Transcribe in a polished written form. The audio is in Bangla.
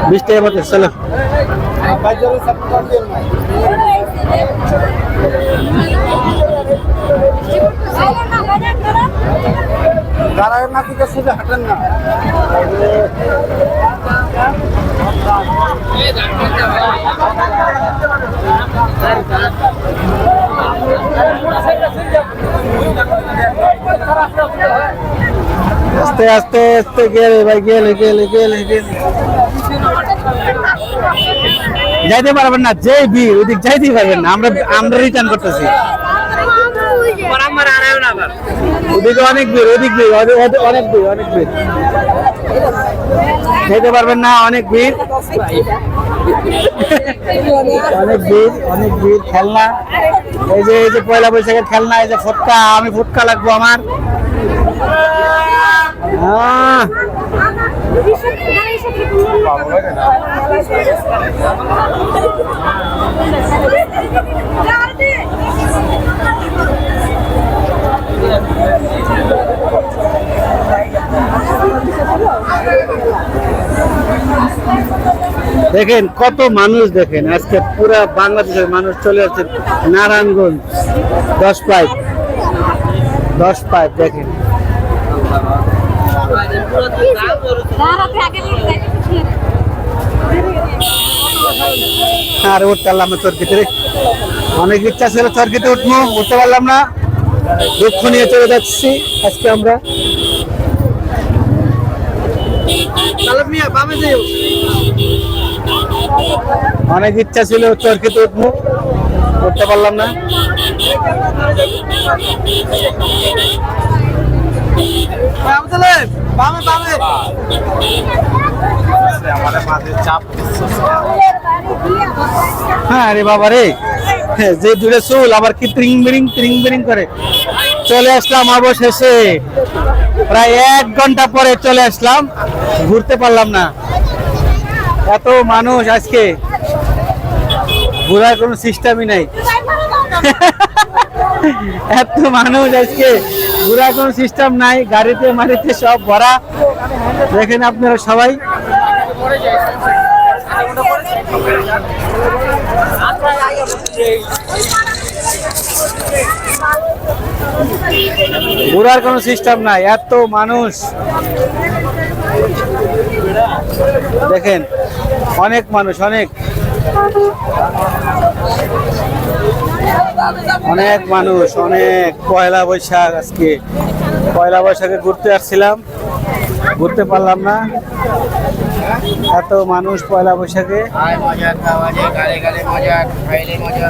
20 টাকা মতো চলো। দাঁড়ায় না থেকে শুধু হাঁটেন না। আস্তে আস্তে আস্তে গেলে ভাই, গেলে গেলে গেলে গেলে যাইতে পারবেন না, যে ভিড় ওদিক যাইতে পারবেন না। আমরা রিটার্ন করতেছি। ওদিকে অনেক ভিড়, ওদিক ভিড়, অনেক ভিড়, অনেক ভিড়, যেতে পারবেন না, অনেক ভিড়, অনেক ভিড়, অনেক ভিড়। খেলনা, এই যে পয়লা বৈশাখের খেলনা, এই যে ফুটকা, আমি ফুটকা লাগবো আমার। দেখেন কত মানুষ, দেখেন আজকে পুরা বাংলাদেশের মানুষ চলে আসছে নারায়ণগঞ্জ 10 পাইপ দেখেন। আর উঠতে পারলাম না চরকিতে, অনেক ইচ্ছা ছিল চরকিতে উঠবো, উঠতে পারলাম না, দুঃখ নিয়ে চলে যাচ্ছি আজকে আমরা। অনেক ইচ্ছা ছিল চরকিতে উঠবো, উঠতে পারলাম না। হ্যাঁ রে বাবা রে, যে দূরে চুল আবার কি ত্রিং বিরিং করে। চলে আসলাম অবশেষে, প্রায় 1 ঘন্টা পরে চলে আসলাম, ঘুরতে পারলাম না। এত মানুষ আজকে, ঘোরার কোনো সিস্টেমই নাই। এত মানুষ আজকে, ঘোরার কোনো সিস্টেম নাই, গাড়িতে মারিতে সব ভরা। দেখেন আপনারা সবাই, ঘোরার কোনো সিস্টেম নাই, এত মানুষ। দেখেন অনেক মানুষ, অনেক অনেক মানুষ, অনেক। পয়লা বৈশাখ, আজকে পয়লা বৈশাখে ঘুরতে আসছিলাম, ঘুরতে পারলাম না, এত মানুষ পয়লা বৈশাখে। মজা খাওয়া যায়, গালে গালে মজা, খাইলে মজা।